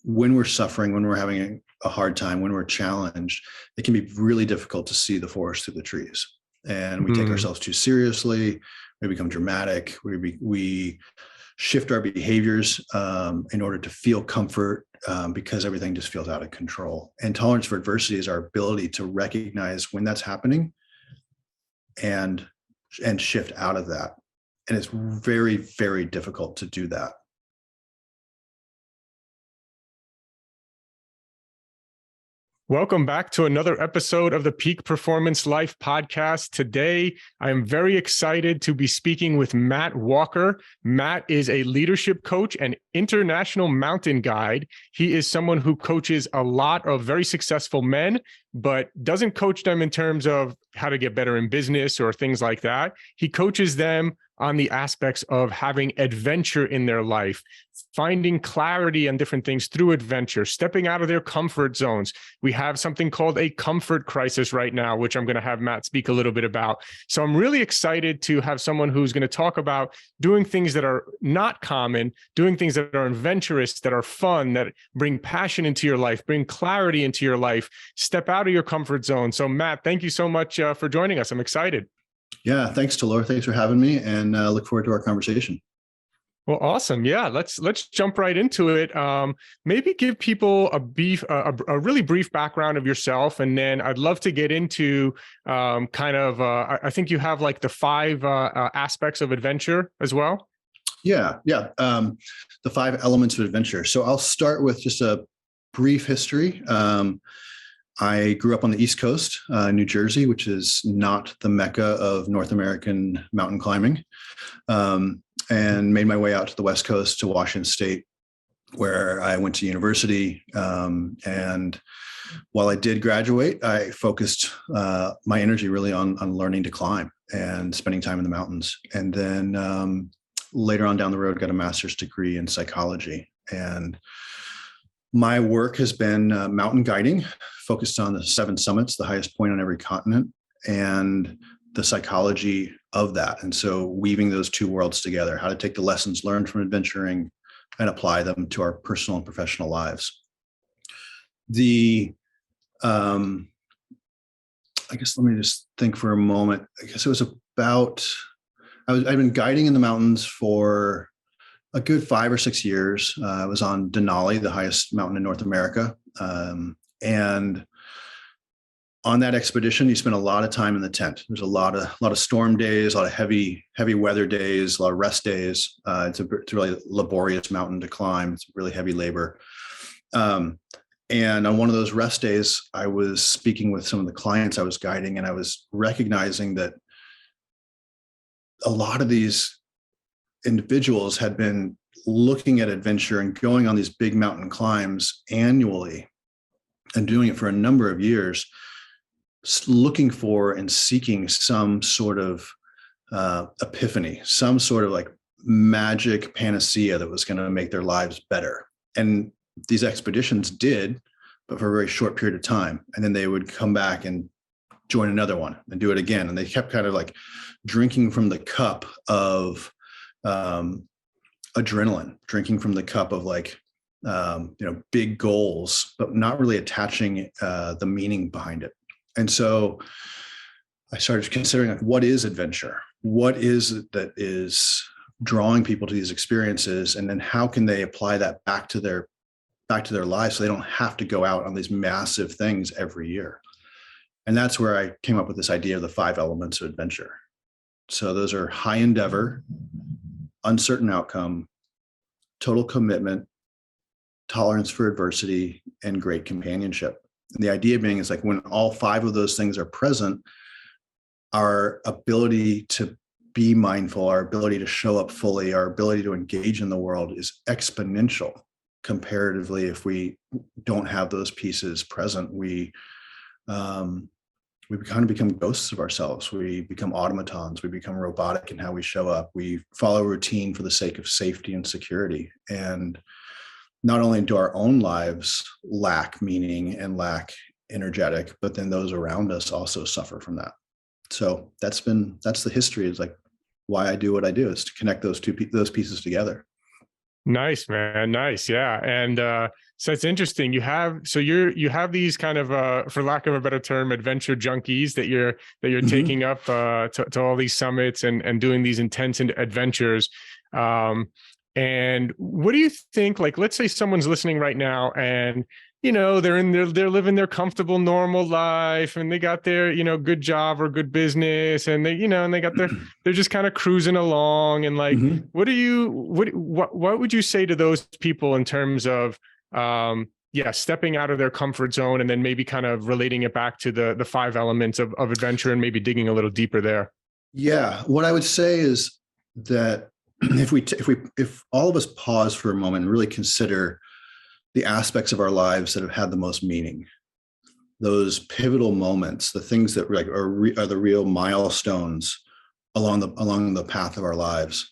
when we're suffering, when we're having a hard time, when we're challenged, it can be really difficult to see the forest through the trees. And we take ourselves too seriously. We become dramatic. We shift our behaviors in order to feel comfort because everything just feels out of control. And tolerance for adversity is our ability to recognize when that's happening and shift out of that. And it's very, very difficult to do that. Welcome back to another episode of the Peak Performance Life podcast. Today, I am very excited to be speaking with Matt Walker. Matt is a leadership coach and international mountain guide. He is someone who coaches a lot of very successful men, but doesn't coach them in terms of how to get better in business or things like that. He coaches them on the aspects of having adventure in their life, finding clarity on different things through adventure, stepping out of their comfort zones. We have something called a comfort crisis right now, which I'm going to have Matt speak a little bit about. So I'm really excited to have someone who's going to talk about doing things that are not common, doing things that are adventurous, that are fun, that bring passion into your life, bring clarity into your life, step out of your comfort zone. So Matt, thank you so much for joining us. I'm excited. Yeah, thanks, Talor. Thanks for having me, and look forward to our conversation. Well, awesome. Yeah, let's jump right into it. Maybe give people a really brief background of yourself, and then I'd love to get into I think you have like the 5 aspects of adventure as well. Yeah. The 5 elements of adventure. So I'll start with just a brief history. I grew up on the East Coast, New Jersey, which is not the Mecca of North American mountain climbing, and made my way out to the West Coast to Washington State, where I went to university. And while I did graduate, I focused my energy really on learning to climb and spending time in the mountains. And then later on down the road, got a master's degree in psychology. And my work has been mountain guiding, focused on the 7 summits, the highest point on every continent, and the psychology of that. And so weaving those 2 worlds together, how to take the lessons learned from adventuring and apply them to our personal and professional lives. I guess, let me just think for a moment. I guess it was I've been guiding in the mountains for a good 5 or 6 years. I was on Denali, the highest mountain in North America. And on that expedition, you spend a lot of time in the tent. There's a lot of storm days, a lot of heavy weather days, a lot of rest days. It's a really laborious mountain to climb. It's really heavy labor. And on one of those rest days, I was speaking with some of the clients I was guiding, and I was recognizing that a lot of these individuals had been looking at adventure and going on these big mountain climbs annually and doing it for a number of years, looking for and seeking some sort of epiphany, some sort of like magic panacea that was going to make their lives better. And these expeditions did, but for a very short period of time. And then they would come back and join another one and do it again. And they kept kind of like drinking from the cup of adrenaline, drinking from the cup of like, big goals, but not really attaching the meaning behind it. And so I started considering, like, what is adventure? What is it that is drawing people to these experiences? And then how can they apply that back to their lives so they don't have to go out on these massive things every year? And that's where I came up with this idea of the 5 elements of adventure. So those are high endeavor, uncertain outcome, total commitment, tolerance for adversity, and great companionship. And the idea being is like when all 5 of those things are present, our ability to be mindful, our ability to show up fully, our ability to engage in the world is exponential comparatively. If we don't have those pieces present, we kind of become ghosts of ourselves. We become automatons. We become robotic in how we show up. We follow routine for the sake of safety and security. And not only do our own lives lack meaning and lack energetic, but then those around us also suffer from that. So that's the history, is like why I do what I do, is to connect those pieces together. Nice, man. Nice. Yeah. And so it's interesting. You have these kind of for lack of a better term, adventure junkies that you're Mhm. taking up to all these summits and doing these intense adventures. Um, and what do you think? Like, let's say someone's listening right now and they're living their comfortable normal life and they got their good job or good business and they got they're just kind of cruising along and like Mhm. what would you say to those people in terms of stepping out of their comfort zone and then maybe kind of relating it back to the five elements of adventure and maybe digging a little deeper there? Yeah, what I would say is that if all of us pause for a moment and really consider the aspects of our lives that have had the most meaning, those pivotal moments, the things that like are the real milestones along the path of our lives,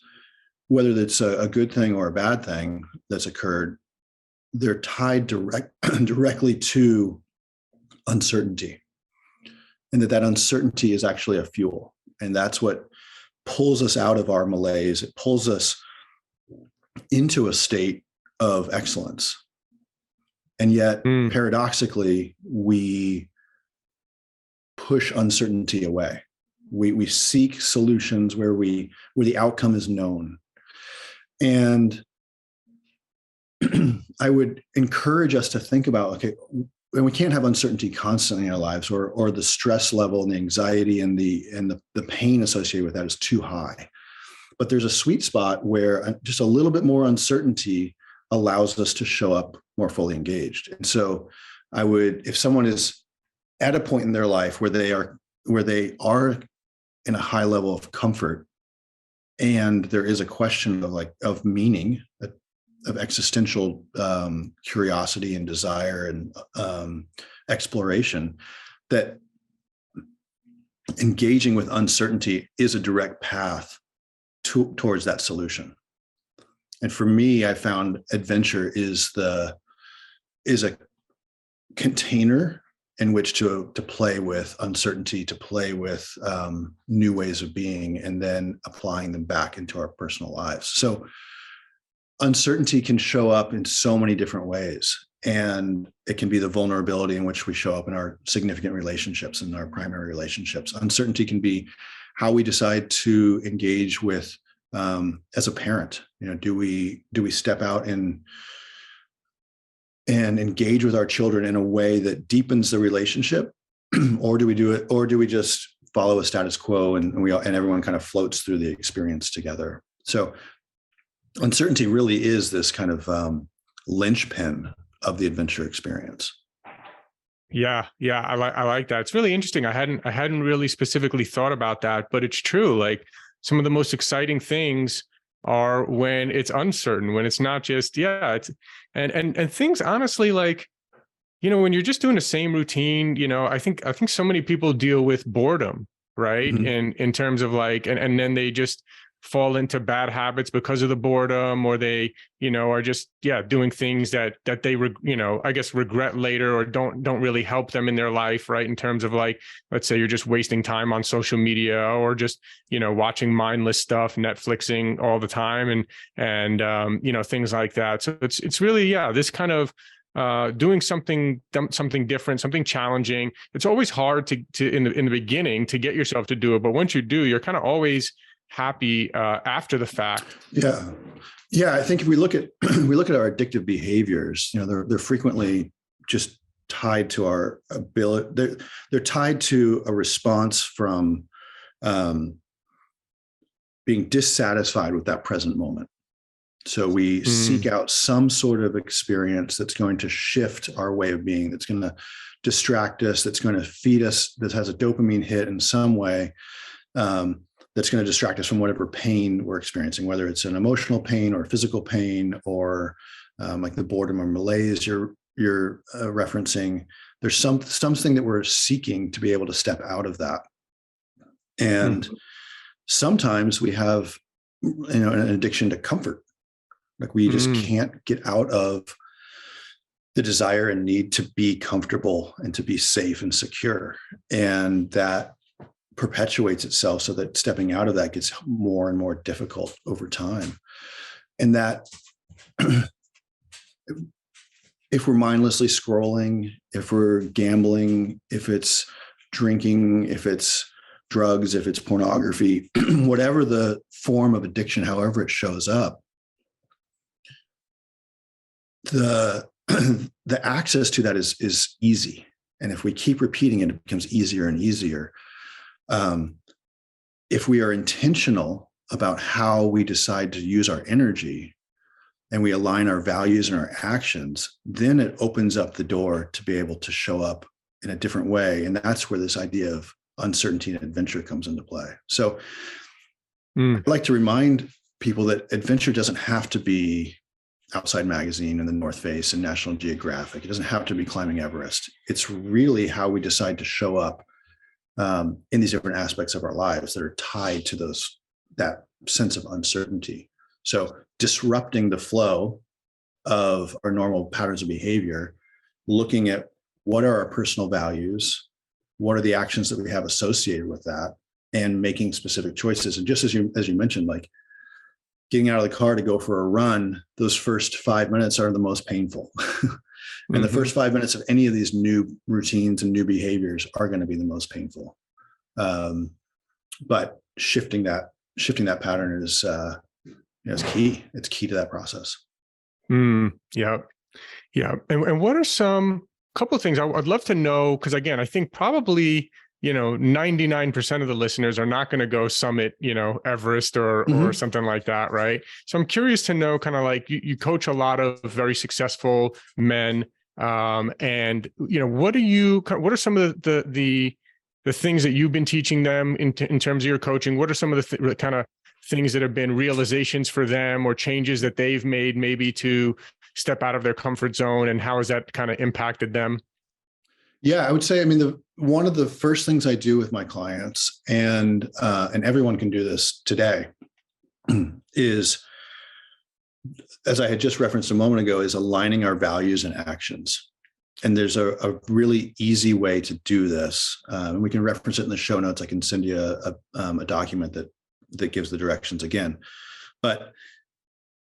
whether it's a good thing or a bad thing that's occurred, they're tied directly to uncertainty, and that uncertainty is actually a fuel, and that's what pulls us out of our malaise. It pulls us into a state of excellence. And yet, Mm, paradoxically, we push uncertainty away. We seek solutions where the outcome is known. And I would encourage us to think about, okay, and we can't have uncertainty constantly in our lives, or the stress level and the anxiety and the pain associated with that is too high. But there's a sweet spot where just a little bit more uncertainty allows us to show up more fully engaged. And so if someone is at a point in their life where they are in a high level of comfort, and there is a question of meaning, of existential curiosity and desire and exploration, that engaging with uncertainty is a direct path towards that solution. And for me, I found adventure is a container in which to play with uncertainty, to play with new ways of being, and then applying them back into our personal lives. So uncertainty can show up in so many different ways. And it can be the vulnerability in which we show up in our significant relationships and our primary relationships. Uncertainty can be how we decide to engage with as a parent. Do we step out and engage with our children in a way that deepens the relationship, or do we just follow a status quo and everyone kind of floats through the experience together? So uncertainty really is this kind of linchpin of the adventure experience. yeah, I like that. It's really interesting. I hadn't really specifically thought about that, but it's true. Like some of the most exciting things are when it's uncertain, when it's not just it's and things honestly, like when you're just doing the same routine, I think so many people deal with boredom, right? Mm-hmm. In terms of like, and then they just fall into bad habits because of the boredom, or they, are just, doing things that they, I guess regret later, or don't really help them in their life. Right. In terms of like, let's say you're just wasting time on social media, or just, watching mindless stuff, Netflixing all the time and things like that. So it's really, this kind of, doing something different, something challenging. It's always hard to in the beginning to get yourself to do it, but once you do, you're kind of always happy after the fact. Yeah. I think if we look at our addictive behaviors, they're frequently just tied to our ability. They're tied to a response from being dissatisfied with that present moment. So we seek out some sort of experience that's going to shift our way of being, that's going to distract us, that's going to feed us, that has a dopamine hit in some way, that's going to distract us from whatever pain we're experiencing, whether it's an emotional pain or physical pain, or like the boredom or malaise you're referencing. There's something that we're seeking to be able to step out of that. And sometimes we have an addiction to comfort. Like we just can't get out of the desire and need to be comfortable and to be safe and secure. And that perpetuates itself, so that stepping out of that gets more and more difficult over time. And that if we're mindlessly scrolling, if we're gambling, if it's drinking, if it's drugs, if it's pornography, whatever the form of addiction, however it shows up, the access to that is easy. And if we keep repeating it, it becomes easier and easier. If we are intentional about how we decide to use our energy and we align our values and our actions, then it opens up the door to be able to show up in a different way. And that's where this idea of uncertainty and adventure comes into play. So I'd like to remind people that adventure doesn't have to be Outside Magazine and the North Face and National Geographic. It doesn't have to be climbing Everest. It's really how we decide to show up in these different aspects of our lives that are tied to that sense of uncertainty. So disrupting the flow of our normal patterns of behavior, looking at what are our personal values, what are the actions that we have associated with that, and making specific choices. And just as you mentioned, like getting out of the car to go for a run, those first 5 minutes are the most painful. And the first 5 minutes of any of these new routines and new behaviors are going to be the most painful. But shifting that pattern is key. It's key to that process. Yeah. And what are couple of things I'd love to know? Because again, I think probably 99% of the listeners are not going to go summit, Everest or something like that, right? So I'm curious to know, kind of like you coach a lot of very successful men, and what are some of the things that you've been teaching them in terms of your coaching? What are some of the kind of things that have been realizations for them or changes that they've made maybe to step out of their comfort zone, and how has that kind of impacted them? Yeah, I would say, one of the first things I do with my clients, and everyone can do this today, is, as I had just referenced a moment ago, is aligning our values and actions. And there's a really easy way to do this. And we can reference it in the show notes. I can send you a document that gives the directions again. But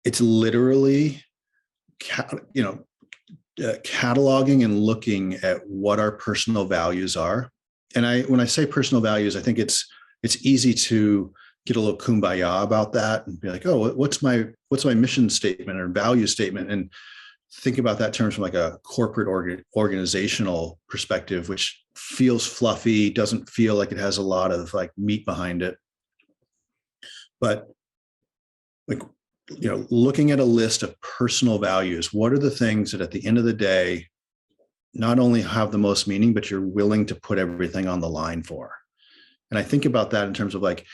it's literally, cataloging and looking at what our personal values are. And when I say personal values, I think it's easy to get a little kumbaya about that and be like, oh, what's my mission statement or value statement? And think about that in terms from like a corporate organizational perspective, which feels fluffy, doesn't feel like it has a lot of like meat behind it. But looking at a list of personal values, what are the things that at the end of the day, not only have the most meaning, but you're willing to put everything on the line for? And I think about that in terms of like,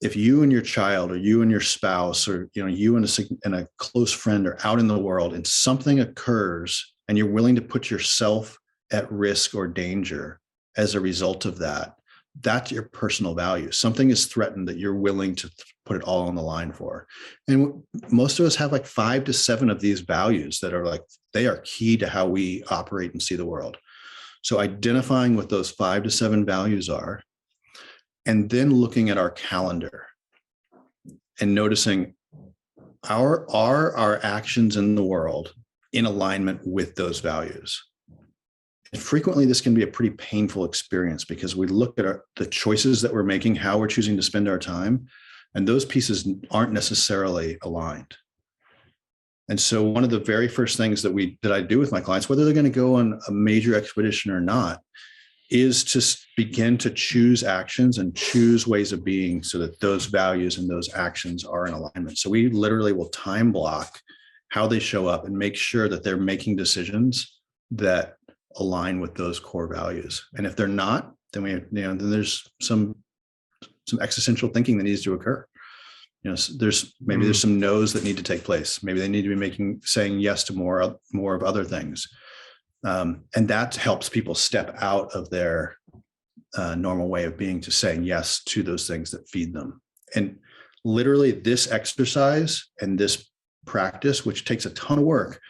if you and your child or you and your spouse or, you and a close friend are out in the world and something occurs and you're willing to put yourself at risk or danger as a result of that, that's your personal value. Something is threatened that you're willing to put it all on the line for. And most of us have like 5 to 7 of these values that are like, they are key to how we operate and see the world. So identifying what those 5 to 7 values are, and then looking at our calendar and noticing are our actions in the world in alignment with those values. And frequently, this can be a pretty painful experience because we look at the choices that we're making, how we're choosing to spend our time, and those pieces aren't necessarily aligned. And so one of the very first things that I do with my clients, whether they're going to go on a major expedition or not, is to begin to choose actions and choose ways of being so that those values and those actions are in alignment. So we literally will time block how they show up and make sure that they're making decisions that align with those core values. And if they're not, then then there's some existential thinking that needs to occur. There's some no's that need to take place. Maybe they need to be saying yes to more of other things. And that helps people step out of their normal way of being to saying yes to those things that feed them. And literally this exercise and this practice, which takes a ton of work,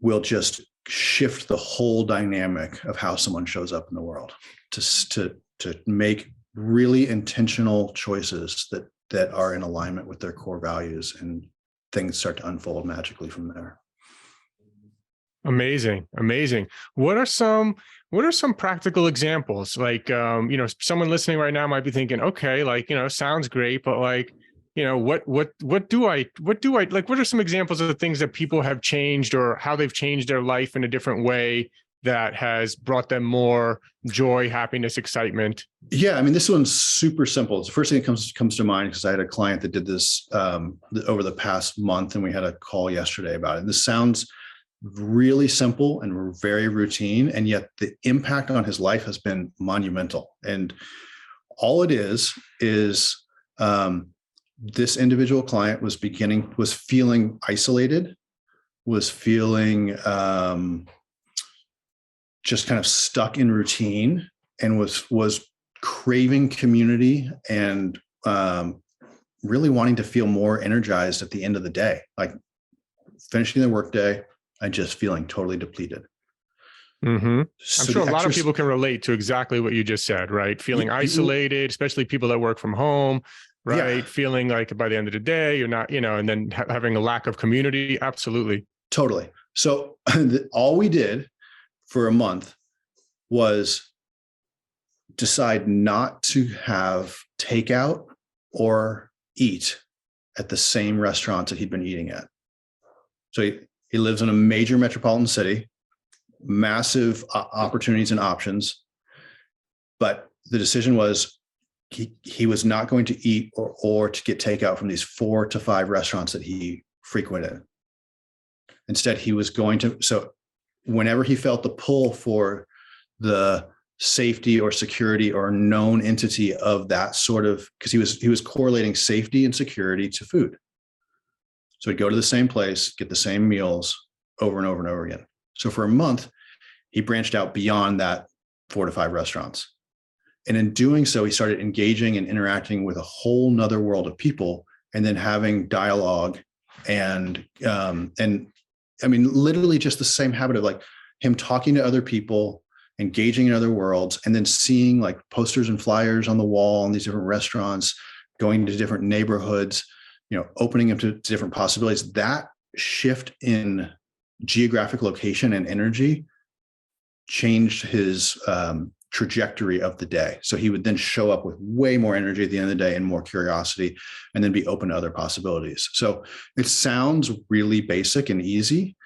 will just shift the whole dynamic of how someone shows up in the world, to make really intentional choices that are in alignment with their core values. And things start to unfold magically from there. Amazing. What are some practical examples? Like, someone listening right now might be thinking, okay, like, sounds great, but like, what do I like? What are some examples of the things that people have changed or how they've changed their life in a different way that has brought them more joy, happiness, excitement? Yeah, I mean, this one's super simple. It's the first thing that comes to mind because I had a client that did this over the past month, and we had a call yesterday about it. And this sounds really simple and very routine, and yet the impact on his life has been monumental. And all it is this individual client was feeling isolated, was feeling just kind of stuck in routine, and was craving community and really wanting to feel more energized at the end of the day, like finishing the workday and just feeling totally depleted. Mm-hmm. I'm sure a lot of people can relate to exactly what you just said, right? Feeling isolated, especially people that work from home, right? Yeah. Feeling like by the end of the day, you're not, and then having a lack of community. Absolutely. Totally. So all we did for a month was decide not to have takeout or eat at the same restaurants that he'd been eating at. So he lives in a major metropolitan city, massive opportunities and options. But the decision was he was not going to eat or to get takeout from these 4 to 5 restaurants that he frequented. Instead, he was going to, so whenever he felt the pull for the safety or security or known entity of that sort of, because he was correlating safety and security to food. So he'd go to the same place, get the same meals over and over and over again. So for a month, he branched out beyond that 4 to 5 restaurants. And in doing so, he started engaging and interacting with a whole nother world of people, and then having dialogue and I mean, literally just the same habit of like him talking to other people, engaging in other worlds, and then seeing like posters and flyers on the wall on these different restaurants, going to different neighborhoods, opening up to different possibilities. That shift in geographic location and energy changed his trajectory of the day. So he would then show up with way more energy at the end of the day and more curiosity, and then be open to other possibilities. So it sounds really basic and easy,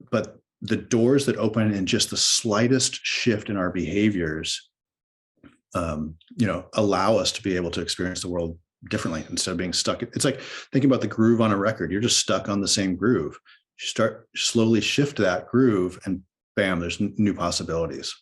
but the doors that open in just the slightest shift in our behaviors, allow us to be able to experience the world differently instead of being stuck. It's like thinking about the groove on a record. You're just stuck on the same groove. You start slowly shift that groove, and bam, there's new possibilities.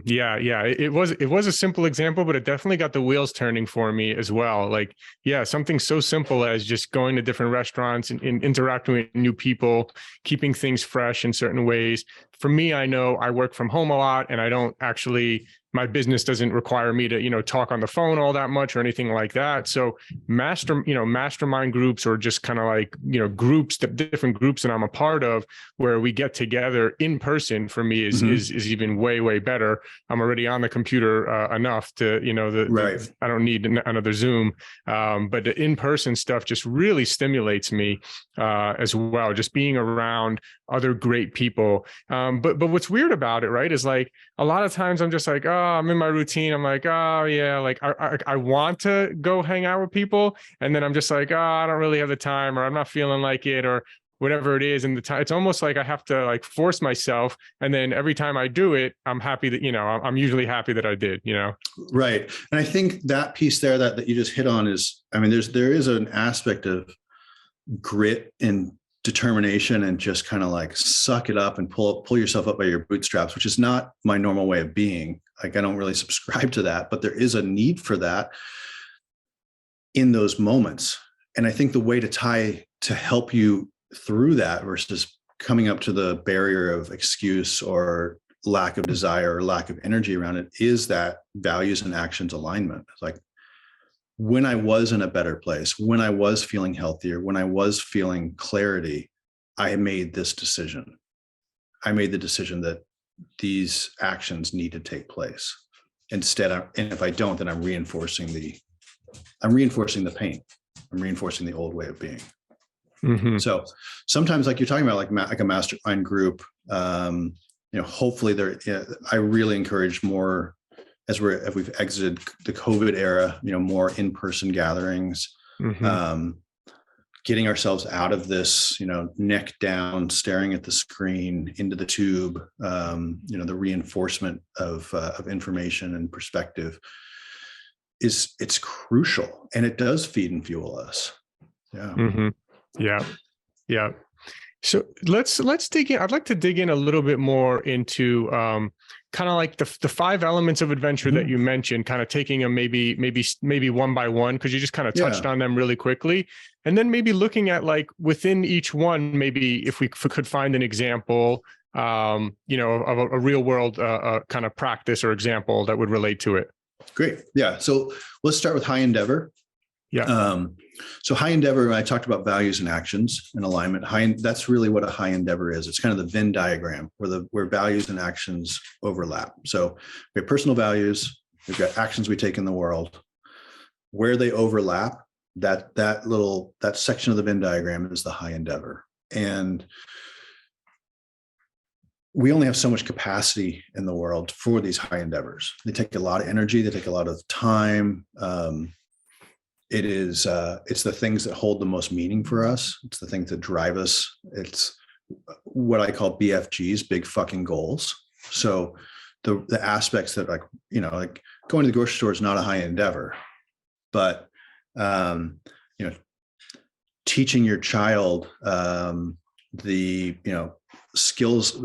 Yeah. It was a simple example, but it definitely got the wheels turning for me as well. Like, yeah, something so simple as just going to different restaurants and interacting with new people, keeping things fresh in certain ways. For me, I know I work from home a lot, and I don't actually, my business doesn't require me to, talk on the phone all that much or anything like that. So mastermind groups, or just kind of like, different groups that I'm a part of, where we get together in person, for me is even way, way better. I'm already on the computer enough to, right. I don't need another Zoom. But the in-person stuff just really stimulates me as well. Just being around other great people. But what's weird about it, right, is like a lot of times I'm just like, oh, I'm in my routine. I'm like, oh yeah, like I want to go hang out with people, and then I'm just like, oh, I don't really have the time, or I'm not feeling like it, or whatever it is. And the time, it's almost like I have to like force myself. And then every time I do it, I'm happy that, I'm usually happy that I did, Right. And I think that piece there that you just hit on is, I mean, there is an aspect of grit and determination, and just kind of like suck it up and pull yourself up by your bootstraps, which is not my normal way of being. Like, I don't really subscribe to that, but there is a need for that in those moments. And I think the way to help you through that versus coming up to the barrier of excuse or lack of desire or lack of energy around it is that values and actions alignment. It's like, when I was in a better place, when I was feeling healthier, when I was feeling clarity, I made this decision. I made the decision that these actions need to take place. Instead, and if I don't, then I'm reinforcing the pain. I'm reinforcing the old way of being. Mm-hmm. So sometimes, like you're talking about, like a mastermind group, hopefully I really encourage more as we've exited the COVID era, more in-person gatherings, Mm-hmm. getting ourselves out of this, neck down, staring at the screen into the tube, the reinforcement of information and perspective it's crucial, and it does feed and fuel us. Yeah. Mm-hmm. Yeah. Yeah. So let's dig in. I'd like to dig in a little bit more into kind of like the 5 elements of adventure that you mentioned, kind of taking them maybe one by one, because you just kind of touched on them really quickly. And then maybe looking at like within each one, maybe if we could find an example, of a real world kind of practice or example that would relate to it. Great. Yeah. So let's start with high endeavor. Yeah. So high endeavor, I talked about values and actions and alignment. That's really what a high endeavor is. It's kind of the Venn diagram where values and actions overlap. So we have personal values, we've got actions we take in the world. Where they overlap, that section of the Venn diagram is the high endeavor. And we only have so much capacity in the world for these high endeavors. They take a lot of energy, they take a lot of time. It's the things that hold the most meaning for us. It's the things that drive us. It's what I call BFGs, big fucking goals. So the aspects that like going to the grocery store is not a high endeavor, but teaching your child the skills,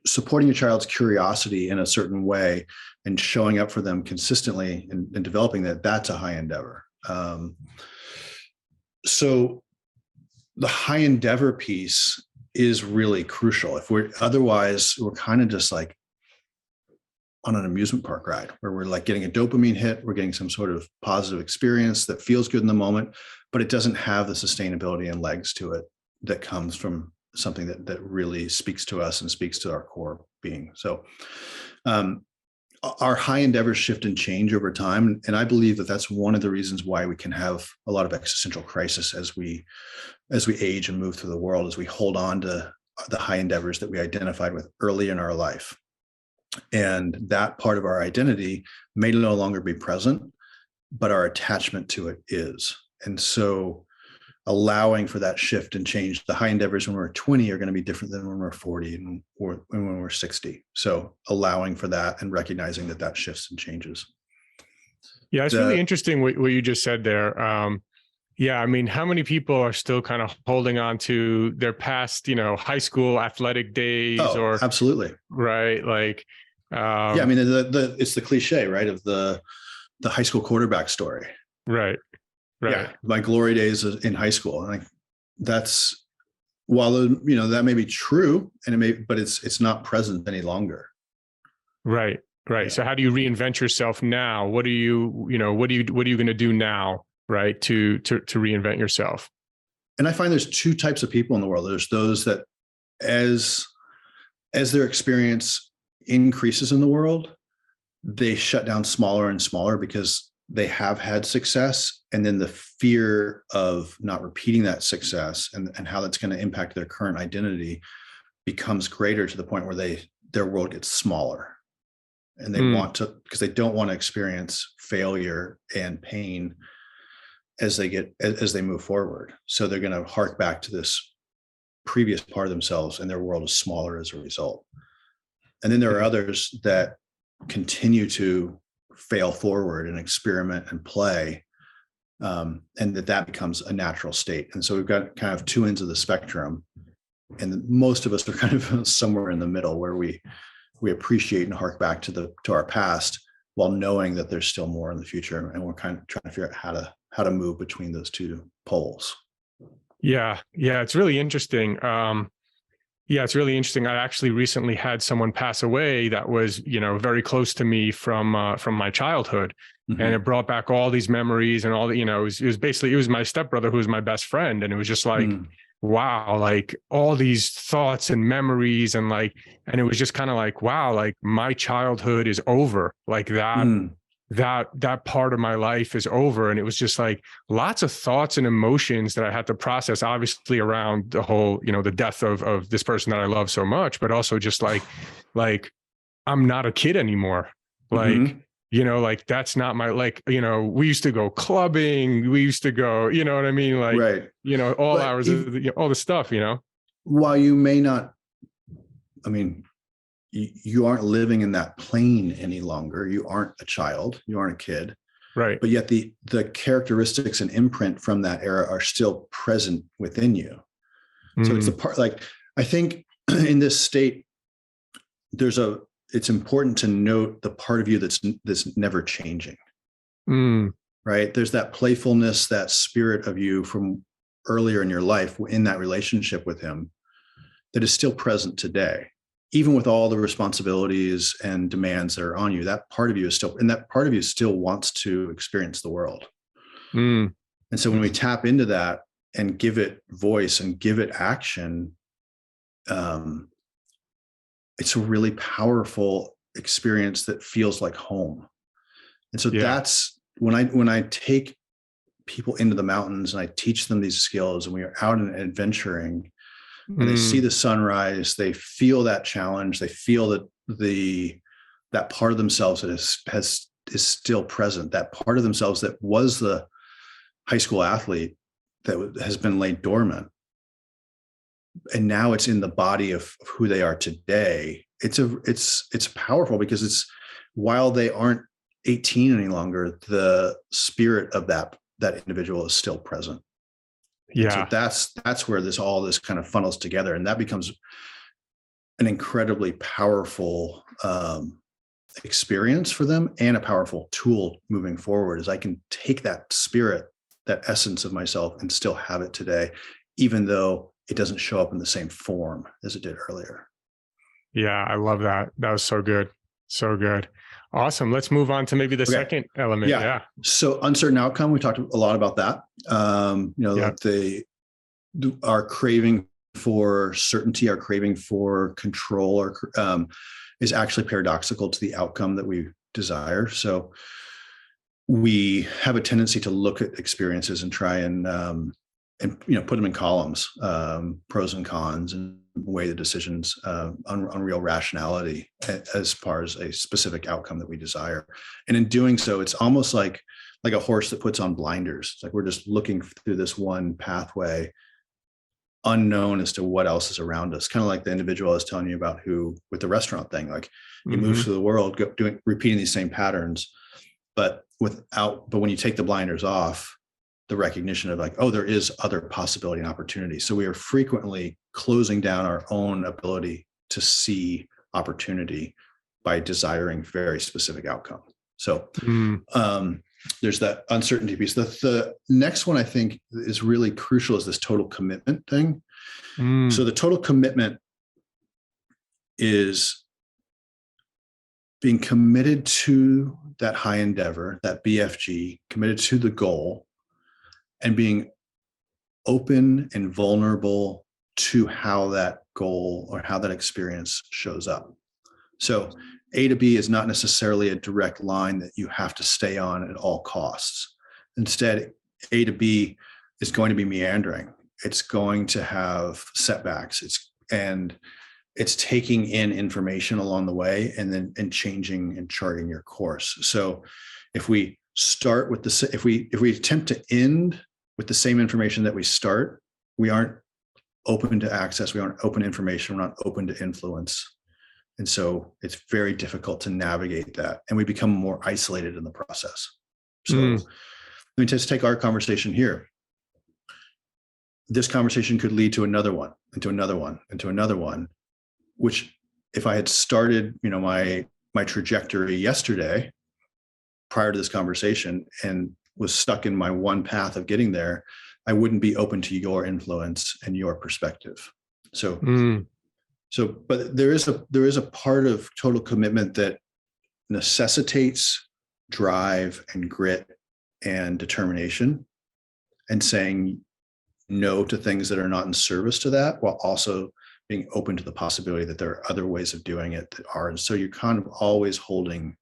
supporting your child's curiosity in a certain way and showing up for them consistently and developing that's a high endeavor. So the high endeavor piece is really crucial. Otherwise we're kind of just like on an amusement park ride where we're like getting a dopamine hit, we're getting some sort of positive experience that feels good in the moment, but it doesn't have the sustainability and legs to it that comes from something that really speaks to us and speaks to our core being. So our high endeavors shift and change over time. And I believe that that's one of the reasons why we can have a lot of existential crisis as we age and move through the world, as we hold on to the high endeavors that we identified with early in our life. And that part of our identity may no longer be present, but our attachment to it is. And so allowing for that shift and change, the high endeavors when we're 20 are going to be different than when we're 40 or when we're 60. So allowing for that and recognizing that shifts and changes. Yeah, it's really interesting what you just said there. Yeah, I mean, how many people are still kind of holding on to their past, high school athletic days? Oh, absolutely. Right. Like, yeah, I mean, it's the cliche, right, of the high school quarterback story. Right. Yeah, my glory days in high school. Like that's, while that may be true, but it's not present any longer. Right. Yeah. So how do you reinvent yourself now? What are you going to do now? Right. To reinvent yourself. And I find there's 2 types of people in the world. There's those that as their experience increases in the world, they shut down smaller and smaller because they have had success. And then the fear of not repeating that success and how that's going to impact their current identity becomes greater to the point where their world gets smaller. And they want to, because they don't want to experience failure and pain as they move forward. So they're going to hark back to this previous part of themselves, and their world is smaller as a result. And then there are others that continue to fail forward and experiment and play, and that becomes a natural state. And so we've got kind of 2 ends of the spectrum, and most of us are kind of somewhere in the middle where we appreciate and hark back to our past while knowing that there's still more in the future, and we're kind of trying to figure out how to move between those 2 poles. Yeah, it's really interesting. It's really interesting. I actually recently had someone pass away that was, very close to me from my childhood. Mm-hmm. And it brought back all these memories and all the, it was my stepbrother who was my best friend. And it was just like, wow, like all these thoughts and memories and it was just kind of like, wow, like my childhood is over like that. that part of my life is over. And it was just like lots of thoughts and emotions that I had to process, obviously around the whole, the death of this person that I love so much, but also just like I'm not a kid anymore. Like, like that's not my, we used to go clubbing. We used to go, you know what I mean? Like, right. All But hours of all the stuff, While you may not, I mean, you aren't living in that plane any longer. You aren't a child. You aren't a kid. Right. But yet the characteristics and imprint from that era are still present within you. So it's the part, like, I think in this state, it's important to note the part of you that's never changing. Right. There's that playfulness, that spirit of you from earlier in your life in that relationship with him that is still present today. Even with all the responsibilities and demands that are on you, that part of you is still, and that part of you still wants to experience the world. And so when we tap into that and give it voice and give it action, it's a really powerful experience that feels like home. And so that's when I take people into the mountains and I teach them these skills and we are out and adventuring, and they see the sunrise, they feel that challenge, they feel that part of themselves that is still present, that part of themselves that was the high school athlete that has been laid dormant, and now it's in the body of who they are today. It's powerful because it's, while they aren't 18 any longer, the spirit of that individual is still present. Yeah. So that's where all this kind of funnels together, and that becomes an incredibly powerful experience for them and a powerful tool moving forward. Is I can take that spirit, that essence of myself, and still have it today, even though it doesn't show up in the same form as it did earlier. Yeah, I love that. That was so good. So good. Awesome. Let's move on to maybe the second element. Yeah. So uncertain outcome, we talked a lot about that. Our craving for certainty, our craving for control, is actually paradoxical to the outcome that we desire. So we have a tendency to look at experiences and try and put them in columns, pros and cons, and weigh the decisions on real rationality as far as a specific outcome that we desire. And in doing so, it's almost like a horse that puts on blinders. It's like we're just looking through this one pathway, unknown as to what else is around us. Kind of like the individual I was telling you about with the restaurant thing, like he moves through the world, repeating these same patterns, but when you take the blinders off, the recognition of like, oh, there is other possibility and opportunity. So we are frequently closing down our own ability to see opportunity by desiring very specific outcome. So there's that uncertainty piece. The next one I think is really crucial is this total commitment thing. So the total commitment is being committed to that high endeavor, that BFG, committed to the goal, and being open and vulnerable to how that goal or how that experience shows up. So A to B is not necessarily a direct line that you have to stay on at all costs. Instead, A to B is going to be meandering. It's going to have setbacks. It's taking in information along the way and changing and charting your course. So if we start with if we attempt to end with the same information that we start, we aren't open to access. We aren't open to information. We're not open to influence. And so it's very difficult to navigate that. And we become more isolated in the process. So let me just take our conversation here. This conversation could lead to another one, and to another one, and to another one, which if I had started, my trajectory yesterday prior to this conversation and was stuck in my one path of getting there, I wouldn't be open to your influence and your perspective. But there is a part of total commitment that necessitates drive and grit and determination, and saying no to things that are not in service to that, while also being open to the possibility that there are other ways of doing it that are. And so you're kind of always holding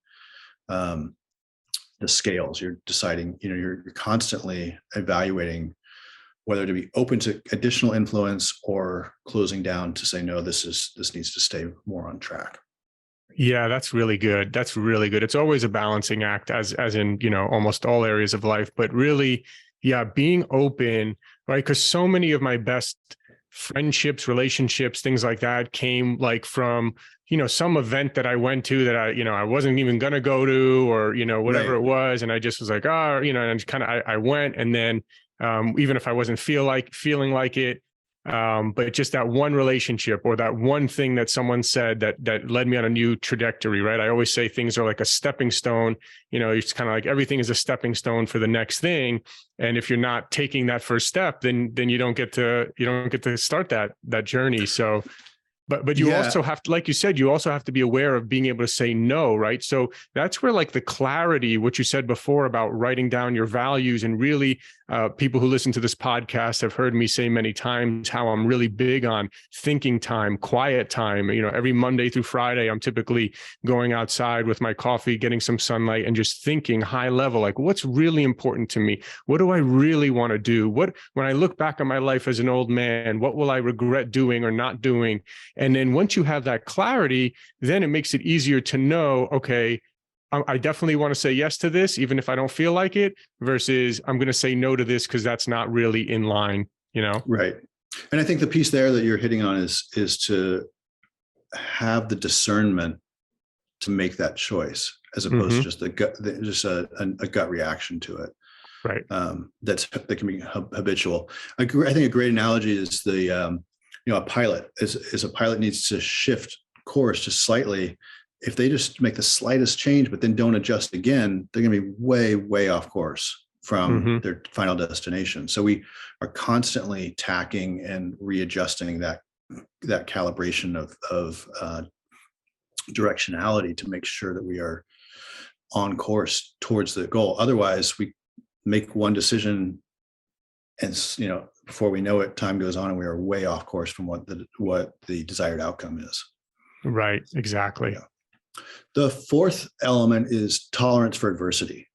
the scales. You're deciding, you're constantly evaluating whether to be open to additional influence or closing down to say, no, this needs to stay more on track. Yeah, that's really good. That's really good. It's always a balancing act, as in, almost all areas of life, but really, yeah, being open, right? Because so many of my best friendships, relationships, things like that came like from, some event that I went to that I wasn't even going to go to, or, whatever it was. And I just was like, and kind of, I went. And then even if I wasn't feeling like it, but just that one relationship or that one thing that someone said that led me on a new trajectory, right? I always say things are like a stepping stone. It's kind of like everything is a stepping stone for the next thing. And if you're not taking that first step, then you don't get to start that journey. So, but you also have to, like you said, you also have to be aware of being able to say no, right? So that's where like the clarity, what you said before about writing down your values, and really people who listen to this podcast have heard me say many times how I'm really big on thinking time, quiet time. Every Monday through Friday, I'm typically going outside with my coffee, getting some sunlight, and just thinking high level, like what's really important to me? What do I really want to do? When I look back on my life as an old man, what will I regret doing or not doing? And then once you have that clarity, then it makes it easier to know, okay, I definitely want to say yes to this, even if I don't feel like it, versus I'm going to say no to this because that's not really in line, Right. And I think the piece there that you're hitting on is to have the discernment to make that choice, as opposed to just a gut reaction to it. Right. That can be habitual. I think a great analogy is a pilot is a pilot needs to shift course just slightly. If they just make the slightest change, but then don't adjust again, they're going to be way, way off course from their final destination. So we are constantly tacking and readjusting that calibration of directionality to make sure that we are on course towards the goal. Otherwise, we make one decision, and before we know it, time goes on and we are way off course from what the desired outcome is. Right. Exactly. Yeah. The fourth element is tolerance for adversity.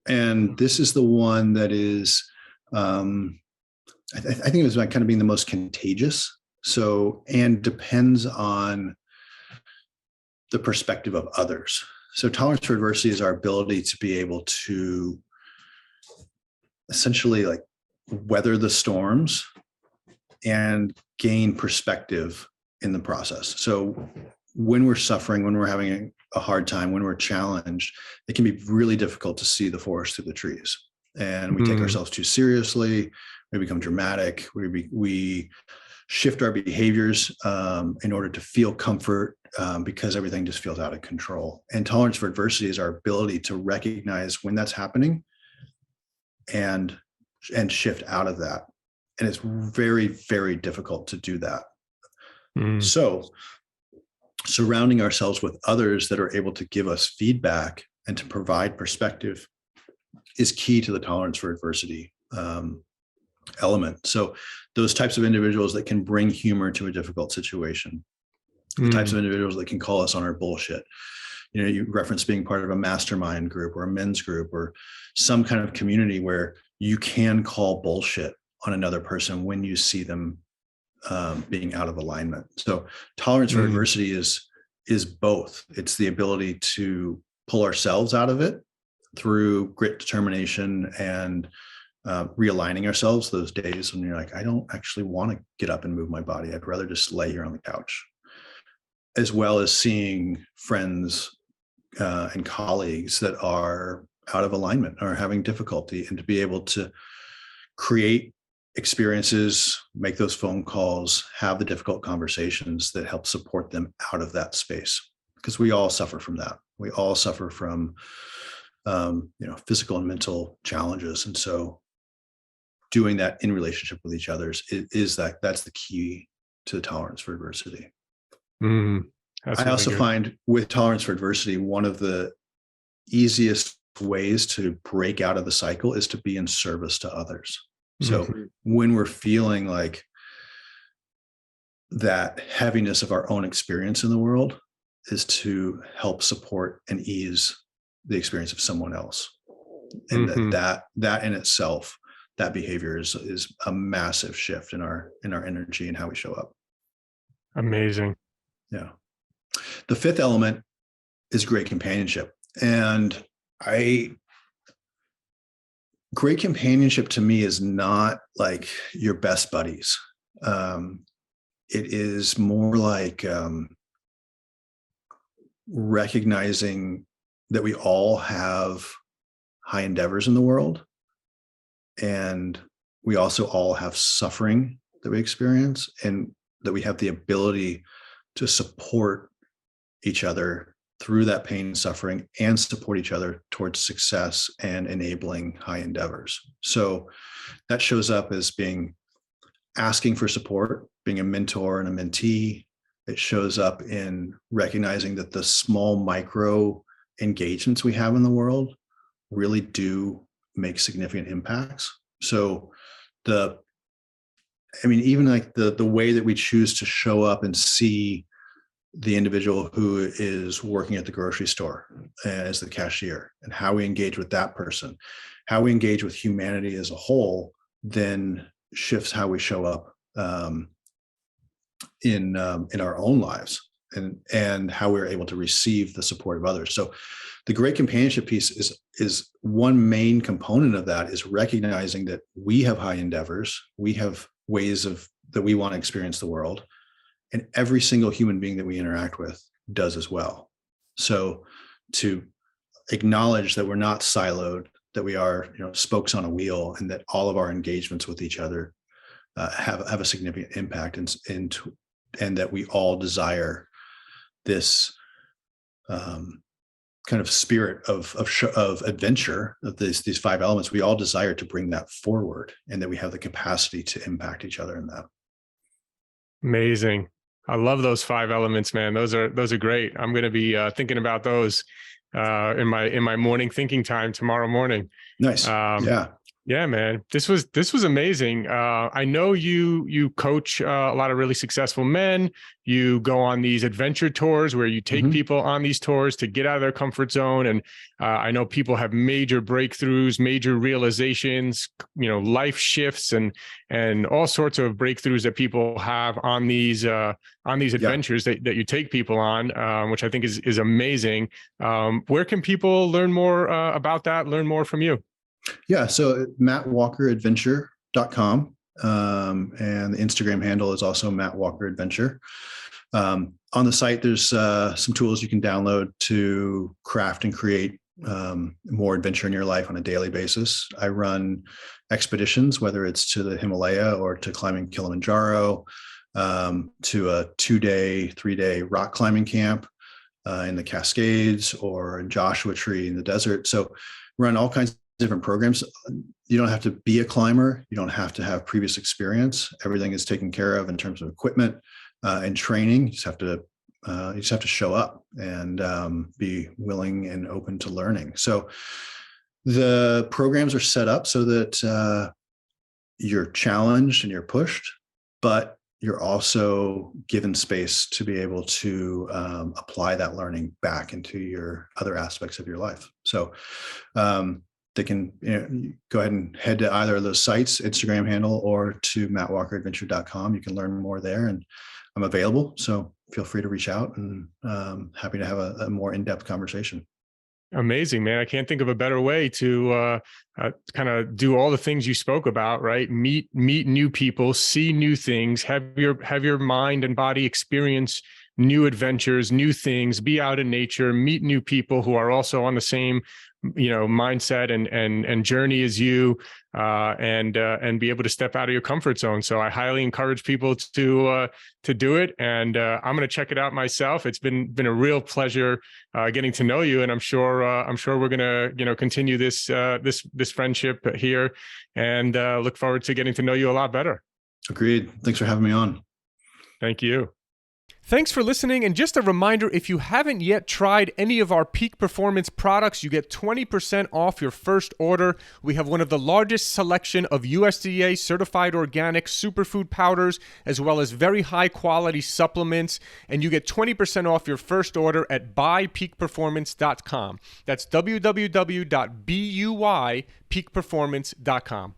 And this is the one that is, I think it was kind of being the most contagious. So, and depends on the perspective of others. So tolerance for adversity is our ability to be able to essentially like weather the storms and gain perspective in the process. So when we're suffering, when we're having a hard time, when we're challenged, it can be really difficult to see the forest through the trees. And we take ourselves too seriously. We become dramatic. We shift our behaviors in order to feel comfort because everything just feels out of control. And tolerance for adversity is our ability to recognize when that's happening and shift out of that. And it's very, very difficult to do that. So surrounding ourselves with others that are able to give us feedback and to provide perspective is key to the tolerance for adversity element. So those types of individuals that can bring humor to a difficult situation, the types of individuals that can call us on our bullshit. You reference being part of a mastermind group or a men's group or some kind of community where you can call bullshit on another person when you see them being out of alignment. So tolerance for adversity is both. It's the ability to pull ourselves out of it through grit, determination, and realigning ourselves those days when you're like, I don't actually want to get up and move my body. I'd rather just lay here on the couch. As well as seeing friends and colleagues that are out of alignment or having difficulty, and to be able to create experiences, make those phone calls, have the difficult conversations that help support them out of that space. Because we all suffer from that. We all suffer from, physical and mental challenges. And so doing that in relationship with each other that's the key to the tolerance for adversity. I also find with tolerance for adversity, one of the easiest ways to break out of the cycle is to be in service to others. So when we're feeling like that heaviness of our own experience in the world, is to help support and ease the experience of someone else. And Mm-hmm. that in itself, that behavior is a massive shift in our energy and how we show up. Amazing. Yeah. The fifth element is great companionship. And great companionship to me is not like your best buddies. It is more like recognizing that we all have high endeavors in the world, and we also all have suffering that we experience, and that we have the ability to support each other through that pain and suffering, and support each other towards success and enabling high endeavors. So that shows up as asking for support, being a mentor and a mentee. It shows up in recognizing that the small micro engagements we have in the world really do make significant impacts. So even like the way that we choose to show up and see the individual who is working at the grocery store as the cashier, and how we engage with that person, how we engage with humanity as a whole, then shifts how we show up in our own lives, and how we're able to receive the support of others. So the great companionship piece is one main component of that, is recognizing that we have high endeavors, we have ways that we want to experience the world, and every single human being that we interact with does as well. So to acknowledge that we're not siloed, that we are, spokes on a wheel, and that all of our engagements with each other have a significant impact, and that we all desire this kind of spirit of adventure, of these five elements. We all desire to bring that forward, and that we have the capacity to impact each other in that. Amazing. I love those five elements, man. Those are great. I'm going to be thinking about those in my morning thinking time tomorrow morning. Nice. Yeah, man. This was amazing. I know you coach a lot of really successful men. You go on these adventure tours where you take people on these tours to get out of their comfort zone. And I know people have major breakthroughs, major realizations, life shifts, and all sorts of breakthroughs that people have on these adventures that you take people on, which I think is amazing. Where can people learn more about that? Learn more from you? Yeah. So mattwalkeradventure.com. And the Instagram handle is also Matt Walker Adventure. On the site, there's some tools you can download to craft and create more adventure in your life on a daily basis. I run expeditions, whether it's to the Himalaya or to climbing Kilimanjaro, to a 2-day, 3-day rock climbing camp in the Cascades, or in Joshua Tree in the desert. So run all kinds of different programs. You don't have to be a climber. You don't have to have previous experience. Everything is taken care of in terms of equipment and training. You just have to show up and be willing and open to learning. So the programs are set up so that you're challenged and you're pushed, but you're also given space to be able to apply that learning back into your other aspects of your life. So they can go ahead and head to either of those sites, Instagram handle, or to mattwalkeradventure.com. You can learn more there, and I'm available. So feel free to reach out, and happy to have a more in-depth conversation. Amazing, man. I can't think of a better way to kind of do all the things you spoke about, right? Meet new people, see new things, have your mind and body experience new adventures, new things, be out in nature, meet new people who are also on the same mindset and journey as you, and be able to step out of your comfort zone. So I highly encourage people to do it, and I'm going to check it out myself. It's been a real pleasure getting to know you, and I'm sure we're going to continue this friendship here, and look forward to getting to know you a lot better. Agreed. Thanks for having me on. Thank you. Thanks for listening. And just a reminder, if you haven't yet tried any of our Peak Performance products, you get 20% off your first order. We have one of the largest selection of USDA certified organic superfood powders, as well as very high quality supplements. And you get 20% off your first order at buypeakperformance.com. That's www.buypeakperformance.com.